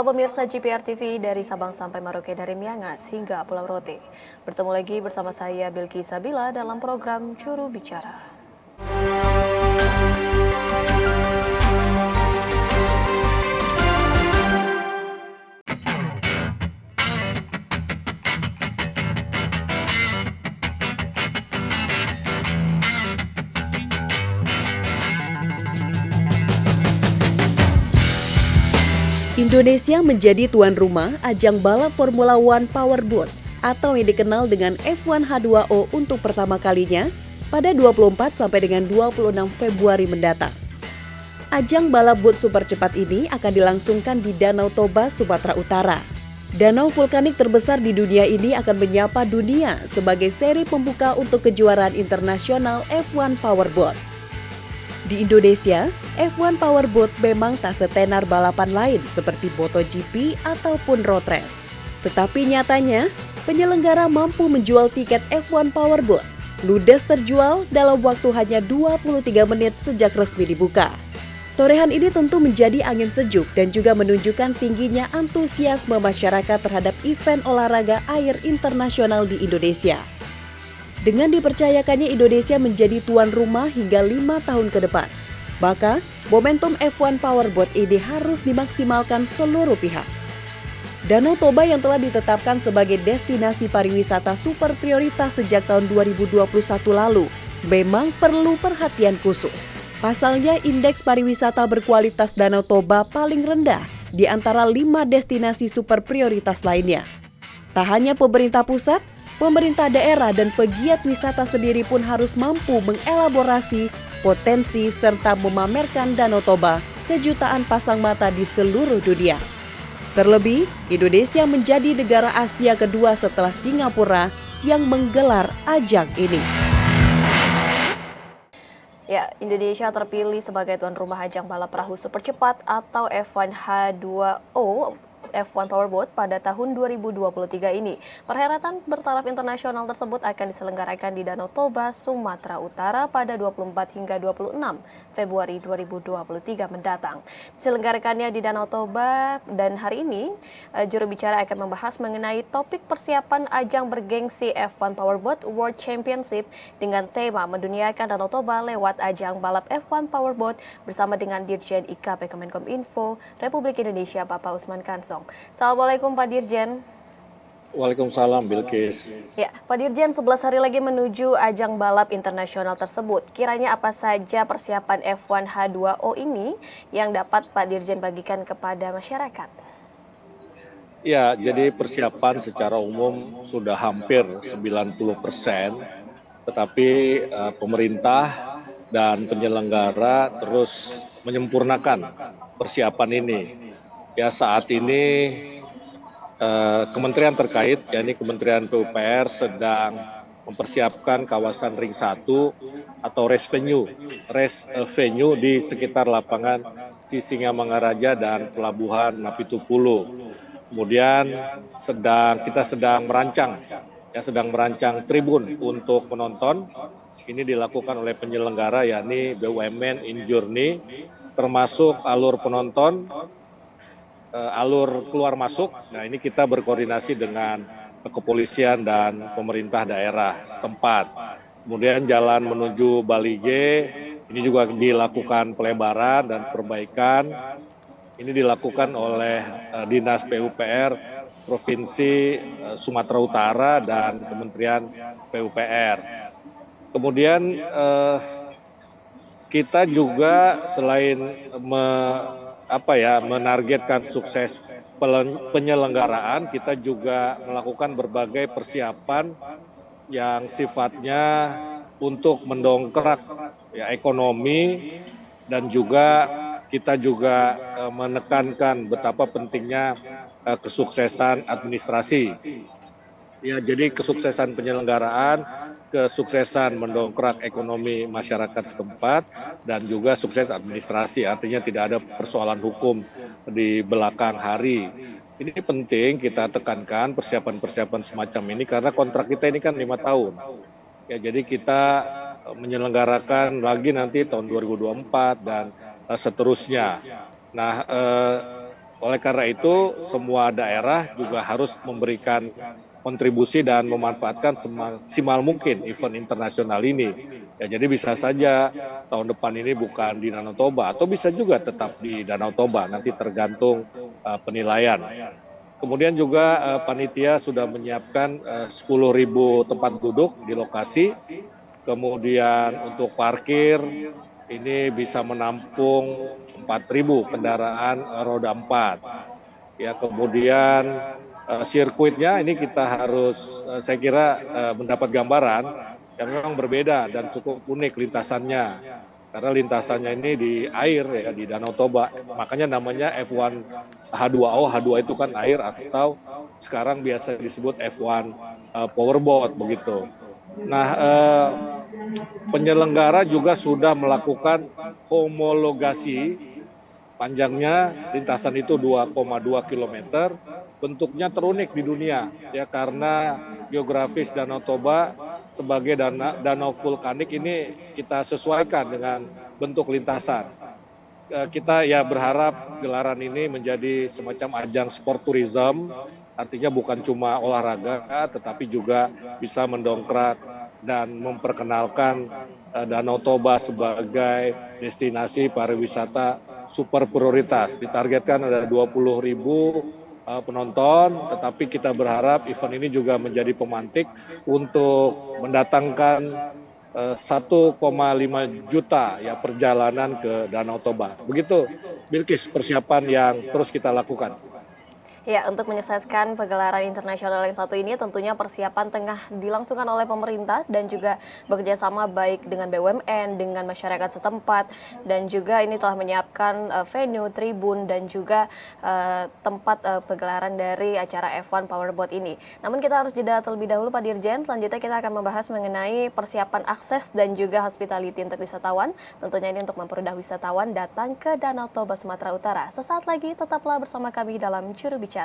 Halo pemirsa GPR TV dari Sabang sampai Merauke, dari Miangas hingga Pulau Rote. Bertemu lagi bersama saya Bilki Sabila dalam program Juru Bicara. Indonesia menjadi tuan rumah ajang balap Formula One Powerboat atau yang dikenal dengan F1 H2O untuk pertama kalinya pada 24 sampai dengan 26 Februari mendatang. Ajang balap boat super cepat ini akan dilangsungkan di Danau Toba, Sumatera Utara. Danau vulkanik terbesar di dunia ini akan menyapa dunia sebagai seri pembuka untuk kejuaraan internasional F1 Powerboat. Di Indonesia, F1 Powerboat memang tak setenar balapan lain seperti MotoGP ataupun road race. Tetapi nyatanya, penyelenggara mampu menjual tiket F1 Powerboat ludes terjual dalam waktu hanya 23 menit sejak resmi dibuka. Torehan ini tentu menjadi angin sejuk dan juga menunjukkan tingginya antusiasme masyarakat terhadap event olahraga air internasional di Indonesia. Dengan dipercayakannya Indonesia menjadi tuan rumah hingga 5 tahun ke depan, maka momentum F1 Powerboat ini harus dimaksimalkan seluruh pihak. Danau Toba yang telah ditetapkan sebagai destinasi pariwisata super prioritas sejak tahun 2021 lalu, memang perlu perhatian khusus. Pasalnya indeks pariwisata berkualitas Danau Toba paling rendah di antara 5 destinasi super prioritas lainnya. Tak hanya pemerintah pusat, pemerintah daerah dan pegiat wisata sendiri pun harus mampu mengelaborasi potensi serta memamerkan Danau Toba ke jutaan pasang mata di seluruh dunia. Terlebih, Indonesia menjadi negara Asia kedua setelah Singapura yang menggelar ajang ini. Ya, Indonesia terpilih sebagai tuan rumah ajang balap perahu super cepat atau F1 H2O F1 Powerboat pada tahun 2023 ini. Perhelatan bertaraf internasional tersebut akan diselenggarakan di Danau Toba, Sumatera Utara pada 24 hingga 26 Februari 2023 mendatang. Diselenggarakannya di Danau Toba dan hari ini juru bicara akan membahas mengenai topik persiapan ajang bergengsi F1 Powerboat World Championship dengan tema menduniakan Danau Toba lewat ajang balap F1 Powerboat bersama dengan Dirjen IKP Kemenkominfo Republik Indonesia Bapak Usman Kansong. Assalamualaikum Pak Dirjen. Waalaikumsalam Bilkis. Ya, Pak Dirjen, 11 hari lagi menuju ajang balap internasional tersebut. Kiranya apa saja persiapan F1 H2O ini yang dapat Pak Dirjen bagikan kepada masyarakat? Ya, jadi persiapan secara umum sudah hampir 90%, tetapi pemerintah dan penyelenggara terus menyempurnakan persiapan ini. Ya, saat ini kementerian terkait, yakni Kementerian PUPR sedang mempersiapkan kawasan Ring 1 atau race venue di sekitar lapangan Sisingamangaraja dan Pelabuhan Napitupulu. Kemudian kita sedang merancang tribun untuk penonton. Ini dilakukan oleh penyelenggara yakni BUMN Injourney, termasuk alur penonton, alur keluar masuk. Nah, ini kita berkoordinasi dengan kepolisian dan pemerintah daerah setempat. Kemudian jalan menuju Bali G ini juga dilakukan pelebaran dan perbaikan. Ini dilakukan oleh Dinas PUPR Provinsi Sumatera Utara dan Kementerian PUPR. Kemudian kita juga selain menargetkan sukses penyelenggaraan, kita juga melakukan berbagai persiapan yang sifatnya untuk mendongkrak ekonomi, dan juga kita juga menekankan betapa pentingnya kesuksesan administrasi. Ya, jadi kesuksesan penyelenggaraan, kesuksesan mendongkrak ekonomi masyarakat setempat, dan juga sukses administrasi, artinya tidak ada persoalan hukum di belakang hari. Ini penting kita tekankan persiapan-persiapan semacam ini karena kontrak kita ini kan 5 tahun. Ya, jadi kita menyelenggarakan lagi nanti tahun 2024 dan seterusnya. Nah, Oleh karena itu, semua daerah juga harus memberikan kontribusi dan memanfaatkan semaksimal mungkin event internasional ini. Ya, jadi bisa saja tahun depan ini bukan di Danau Toba, atau bisa juga tetap di Danau Toba, nanti tergantung penilaian. Kemudian juga panitia sudah menyiapkan 10.000 tempat duduk di lokasi. Kemudian untuk parkir ini bisa menampung 4.000 kendaraan roda 4. Ya, kemudian sirkuitnya ini kita harus saya kira mendapat gambaran yang memang berbeda dan cukup unik lintasannya. Karena lintasannya ini di air ya, di Danau Toba. Makanya namanya F1 H2O. H2 itu kan air, atau sekarang biasa disebut F1 powerboat begitu. Nah, penyelenggara juga sudah melakukan homologasi. Panjangnya lintasan itu 2,2 km, bentuknya terunik di dunia ya, karena geografis Danau Toba sebagai danau vulkanik ini kita sesuaikan dengan bentuk lintasan. Kita ya berharap gelaran ini menjadi semacam ajang sport tourism, artinya bukan cuma olahraga tetapi juga bisa mendongkrak dan memperkenalkan Danau Toba sebagai destinasi pariwisata super prioritas. Ditargetkan ada 20.000 penonton, tetapi kita berharap event ini juga menjadi pemantik untuk mendatangkan 1,5 juta ya perjalanan ke Danau Toba. Begitu, Bilkis, persiapan yang terus kita lakukan. Ya, untuk menyukseskan pegelaran internasional yang satu ini tentunya persiapan tengah dilangsungkan oleh pemerintah dan juga bekerjasama baik dengan BUMN, dengan masyarakat setempat, dan juga ini telah menyiapkan venue, tribun, dan juga tempat pegelaran dari acara F1 Powerboat ini. Namun kita harus jeda terlebih dahulu Pak Dirjen, selanjutnya kita akan membahas mengenai persiapan akses dan juga hospitality untuk wisatawan, tentunya ini untuk mempermudah wisatawan datang ke Danau Toba, Sumatera Utara. Sesaat lagi tetaplah bersama kami dalam Juru Bicara.